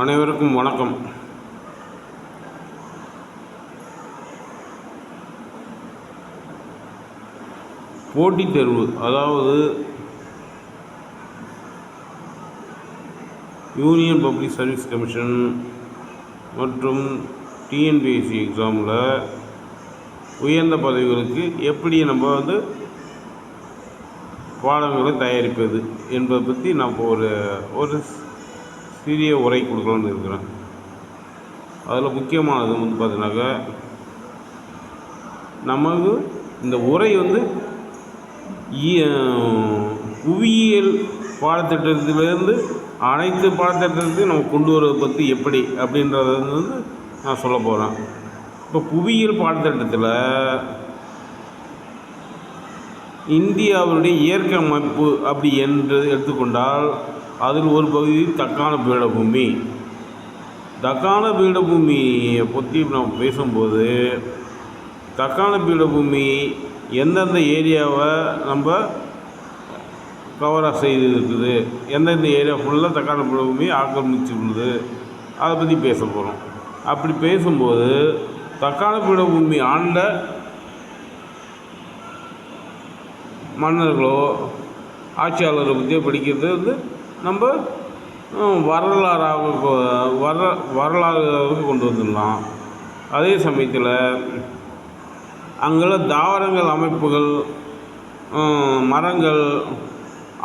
அனைவருக்கும் வணக்கம். போட்டித் தேர்வு, அதாவது யூனியன் பப்ளிக் சர்வீஸ் கமிஷன் மற்றும் டிஎன்பிஎஸ்சி எக்ஸாமில் உயர்ந்த பதவிகளுக்கு எப்படி நம்ம பாடங்களை தயாரிப்பது என்பதை பற்றி நான் ஒரு சிறிய உரை கொடுக்கலான்னு இருக்கிறேன். அதில் முக்கியமானது பார்த்தீங்கன்னாக்கா, நமக்கு இந்த உரை புவியியல் பாடத்திட்டத்திலேருந்து அனைத்து பாடத்திட்டத்தையும் நம்ம கொண்டு வருவதை பற்றி எப்படி அப்படின்றத நான் சொல்ல போகிறேன். இப்போ புவியியல் பாடத்திட்டத்தில் இந்தியாவுடைய இயற்கை அமைப்பு அப்படி என்று எடுத்துக்கொண்டால் அதில் ஒரு பகுதி தக்கான பீடபூமி. தக்கான பீடபூமியை பற்றி நம்ம பேசும்போது, தக்கான பீடபூமி எந்தெந்த ஏரியாவை நம்ம கவராக செய்து இருக்குது, எந்தெந்த ஏரியா ஃபுல்லாக தக்கான பீடபூமி ஆக்கிரமிச்சுள்ளது, அதை பற்றி பேச போகிறோம். அப்படி பேசும்போது தக்கான பீடபூமி ஆண்ட மன்னர்களோ ஆட்சியாளரை பற்றியோ படிக்கிறது நம்ம வரலாறு கொண்டு வந்துடலாம். அதே சமயத்தில் அங்குள்ள தாவரங்கள் அமைப்புகள், மரங்கள்,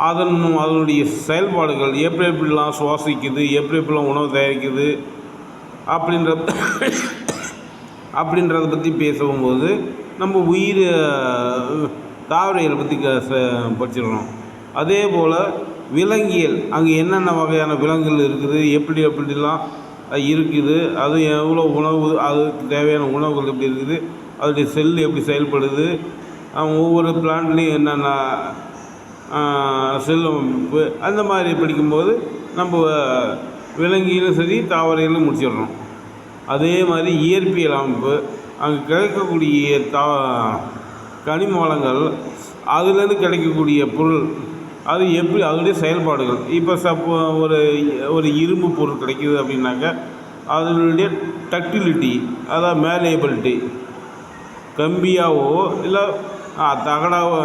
அதனுடைய செயல்பாடுகள் எப்படிலாம் சுவாசிக்குது, எப்படிலாம் உணவு தயாரிக்குது அப்படின்றத பற்றி பேசும்போது நம்ம தாவரங்களை பற்றி படிச்சிடணும். அதே போல் விலங்கியல், அங்கே என்னென்ன வகையான விலங்குகள் இருக்குது, எப்படிலாம் இருக்குது, அது எவ்வளோ உணவு, அதுக்கு தேவையான உணவுகள் எப்படி இருக்குது, அதோடைய செல் எப்படி செயல்படுது, ஒவ்வொரு பிளான்ட்லேயும் என்னென்ன செல் அமைப்பு, அந்த மாதிரி படிக்கும்போது நம்ம விலங்கியலும் சரி தாவரையிலும் முடிச்சிடுறோம். அதே மாதிரி இயற்பியல் அமைப்பு, அங்கே கிடைக்கக்கூடிய கனிம வளங்கள், அதுலேருந்து கிடைக்கக்கூடிய பொருள், அது எப்படி அதனுடைய செயல்பாடுகள். இப்போ ஒரு இரும்பு பொருள் கிடைக்கிது அப்படின்னாக்கா அதனுடைய டக்டிலிட்டி, அதாவது மேலேபிலிட்டி, கம்பியாவோ இல்லை தகடாவோ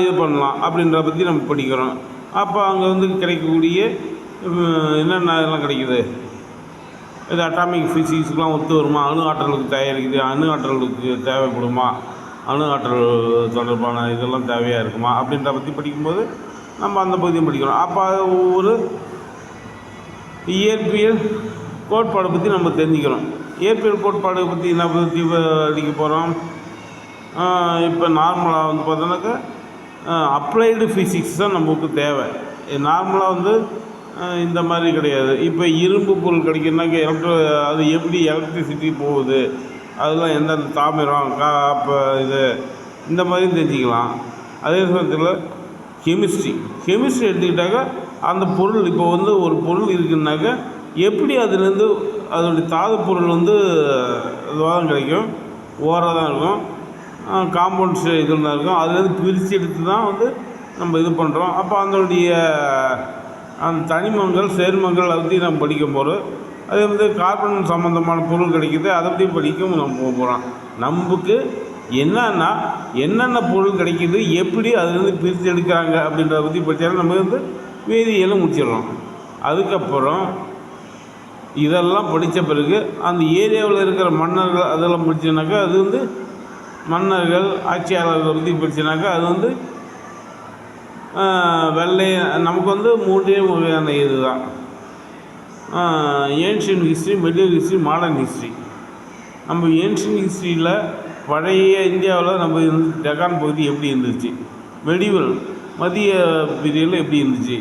இது பண்ணலாம் அப்படின்றத பற்றி நம்ம படிக்கிறோம். அப்போ அங்கே கிடைக்கக்கூடிய என்னென்ன இதெல்லாம் கிடைக்குது, இது அட்டாமிக் ஃபிசிக்ஸ்க்கெலாம் ஒத்து வருமா, அணு ஆற்றலுக்கு தயாரிக்குது, அணு ஆற்றலுக்கு தேவைப்படுமா, அணு ஆற்றல் தொடர்பான இதெல்லாம் தேவையாக இருக்குமா அப்படின்ற பற்றி படிக்கும்போது நம்ம அந்த பகுதியும் படிக்கிறோம். அப்போ ஒரு இயற்பியல் கோட்பாடை பற்றி நம்ம தெரிஞ்சுக்கிறோம். இயற்பியல் கோட்பாடை பற்றி என்ன பற்றி படிக்க போகிறோம். இப்போ நார்மலாக பார்த்தோன்னாக்கா அப்ளைடு ஃபிசிக்ஸ் தான் நமக்கு தேவை. நார்மலாக இந்த மாதிரி கிடையாது. இப்போ இரும்பு பொருள் கிடைக்குன்னாக்கா அது எப்படி எலக்ட்ரிசிட்டி போகுது, அதெல்லாம் எந்தெந்த தாமிரம் இப்போ இந்த மாதிரி தெரிஞ்சுக்கலாம். அதே சமயத்தில் கெமிஸ்ட்ரி எடுத்துக்கிட்டாக்கா அந்த பொருள் இப்போ ஒரு பொருள் இருக்குன்னாக்கா எப்படி அதுலேருந்து அதோடைய தாது பொருள் இதுவாக தான் கிடைக்கும், ஓராக தான் இருக்கும், காம்பவுண்ட்ஸ் இதில் தான் இருக்கும். அதுலேருந்து பிரித்து எடுத்து தான் நம்ம இது பண்ணுறோம். அப்போ அதனுடைய அந்த தனிமங்கள் சேர்மங்கள் அதை பற்றி நம்ம படிக்க போகிறோம். அது கார்பன் சம்மந்தமான பொருள் கிடைக்கிது, அதை பற்றி படிக்க நம்ம போகிறோம். நமக்கு என்னென்ன பொருள் கிடைக்கிது, எப்படி அதுலேருந்து பிரித்து எடுக்கிறாங்க அப்படின்றத பற்றி படித்தாலும் நம்ம வேதியியலும் முடிச்சிடறோம். அதுக்கப்புறம் இதெல்லாம் படித்த பிறகு அந்த ஏரியாவில் இருக்கிற மன்னர்கள் அதெல்லாம் படித்தோன்னாக்கா அது மன்னர்கள் ஆட்சியாளர்களை பற்றி படித்தோன்னாக்கா அது வெள்ளை நமக்கு மூன்றே வகையான இது தான், ancient history, medieval history, modern history. நம்ம ஏன்ஷியன் ஹிஸ்ட்ரியில் பழைய இந்தியாவில் நம்ம டெக்கான் பகுதி எப்படி இருந்துச்சு, மெடிவல் மத்திய பீரியடில் எப்படி இருந்துச்சு,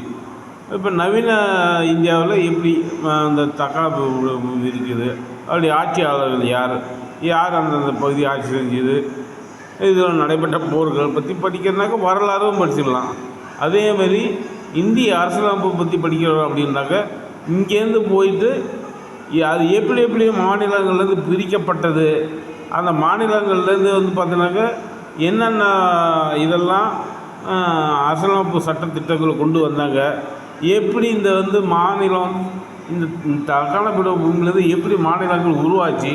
இப்போ நவீன இந்தியாவில் எப்படி அந்த தக்கான இருக்குது, அப்படி ஆட்சியாளர்கள் யார் அந்தந்த பகுதி ஆட்சி செஞ்சது, இதில் நடைபெற்ற போர்கள் பற்றி படிக்கிறதுனாக்கா வரலாறும் படிச்சிடலாம். அதே மாதிரி இந்திய அரசியலமைப்பை பற்றி படிக்கிறோம் அப்படின்னாக்கா இங்கேருந்து போயிட்டு அது எப்படி மாநிலங்கள்லேருந்து பிரிக்கப்பட்டது, அந்த மாநிலங்கள்லேருந்து பார்த்தீங்கன்னாக்கா என்னென்ன இதெல்லாம் அரசியலமைப்பு சட்ட திட்டங்களை கொண்டு வந்தாங்க, எப்படி இந்த மாநிலம் இந்த தக்கான பீடபூமியிலேருந்து எப்படி மாநிலங்கள் உருவாச்சு,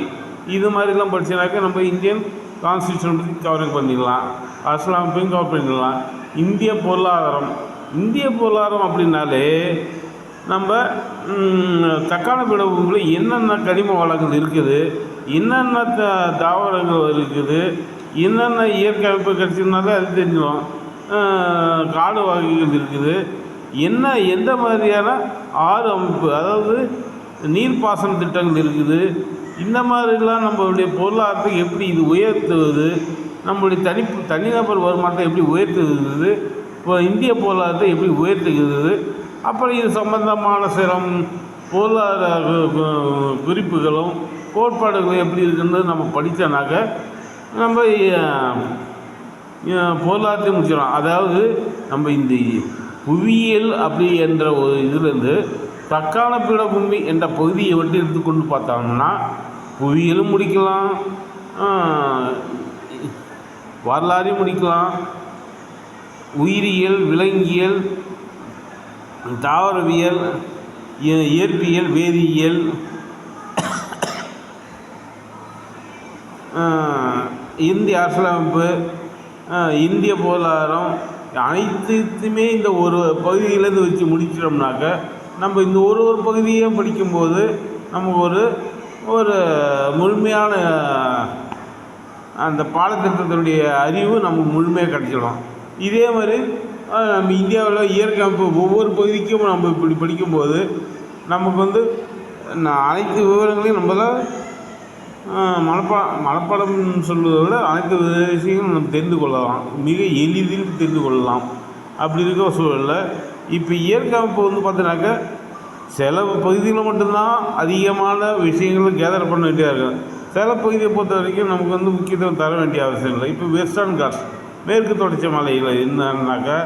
இது மாதிரிலாம் படிச்சனாக்கா நம்ம இந்தியன் கான்ஸ்டியூஷன் பற்றி கவரிங் பண்ணிடலாம், அரசியலமைப்பையும் கவர் பண்ணிடலாம். இந்திய பொருளாதாரம் அப்படின்னாலே நம்ம தக்கான பீடபூமியில் என்னென்ன கனிம வளங்கள் இருக்குது, என்னென்ன தாவரங்கள் இருக்குது, என்னென்ன இயற்கை அமைப்பு கிடச்சிருந்தாலே அது தெரிஞ்சிடும். காடு வகைகள் இருக்குது, எந்த மாதிரியான ஆறு அமைப்பு, அதாவது நீர்ப்பாசன திட்டங்கள் இருக்குது. இந்த மாதிரிலாம் நம்மளுடைய பொருளாதாரத்தை எப்படி இது உயர்த்துவது, நம்மளுடைய தனிநபர் வருமானத்தை எப்படி உயர்த்துகிறது, இப்போ இந்திய பொருளாதாரத்தை எப்படி உயர்த்துகிறது, அப்புறம் இது சம்பந்தமான சில பொருளாதார குறிப்புகளும் கோட்பாடுகளும் எப்படி இருக்குன்னு நம்ம படித்தோன்னாக்க நம்ம பொருளாதாரத்தை முடிச்சிடலாம். அதாவது நம்ம இந்த புவியியல் அப்படி என்ற ஒரு இதுலேருந்து தக்கான பீடபூமி என்ற பகுதியை மட்டும் எடுத்துக்கொண்டு பார்த்தாங்கன்னா புவியியலும் முடிக்கலாம், வரலாறையும் முடிக்கலாம், உயிரியல், விலங்கியல், தாவரவியல், இயற்பியல், வேதியியல், இந்திய அரசியலமைப்பு, இந்திய பொருளாதாரம் அனைத்துமே இந்த ஒரு பகுதியிலேருந்து வச்சு முடிச்சிட்டோம்னாக்க நம்ம இந்த ஒரு பகுதியையும் படிக்கும்போது நமக்கு ஒரு முழுமையான அந்த பாடத்திட்டத்தினுடைய அறிவு நமக்கு முழுமையாக கிடைச்சிடும். இதே மாதிரி நம்ம இந்தியாவில் இயற்கை அமைப்பு ஒவ்வொரு பகுதிக்கும் நம்ம இப்படி படிக்கும்போது நமக்கு அனைத்து விவரங்களையும் நம்மளால் மனப்பாடம் சொல்வதை விட அனைத்து விஷயங்களும் நம்ம தெரிந்து கொள்ளலாம், மிக எளிதில் தெரிந்து கொள்ளலாம். அப்படி இருக்கிற சூழலில் இப்போ இயற்கை அமைப்பு பார்த்தீங்கன்னாக்க சில பகுதியில் மட்டும்தான் அதிகமான விஷயங்களும் கேதர் பண்ண வேண்டியதாக இருக்கும். சில பகுதியை பொறுத்த வரைக்கும் நமக்கு முக்கியத்துவம் தர வேண்டிய அவசியம் இல்லை. இப்போ வெஸ்டர்ன் காட்ஸ், மேற்கு தொடர்ச்சி மலைகள் என்னன்னாக்கா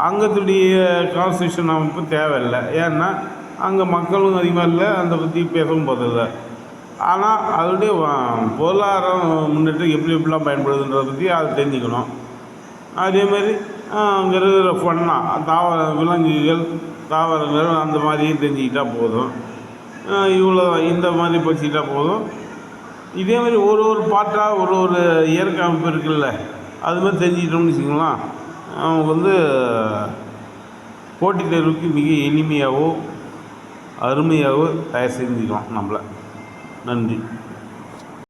அங்கத்துடைய கான்ஸ்டியூஷன் அமைப்பு தேவையில்லை. ஏன்னா அங்கே மக்களும் அதிகமாக இல்லை, அதை பற்றி பேசவும் போதில்லை. ஆனால் அதனுடைய பொருளாதாரம் முன்னேற்றம் எப்படிலாம் பயன்படுதுன்றதை பற்றி அதை தெரிஞ்சுக்கணும். அதேமாதிரி அங்கே இருக்கிற விலங்குகள், தாவரங்கள் அந்த மாதிரியும் தெரிஞ்சுக்கிட்டால் போதும். இவ்வளோ இந்த மாதிரி படிச்சுக்கிட்டால் போதும். இதேமாதிரி ஒரு பாட்டாக ஒரு இயற்கை அமைப்பு இருக்குல்ல, அது மாதிரி தெரிஞ்சுக்கிட்டோம்னு வச்சுக்கலாம், அவங்க போட்டித் தேர்வுக்கு மிக எளிமையாகவோ அருமையாகவோ தயார் செஞ்சுக்கலாம் நம்மளை. நன்றி.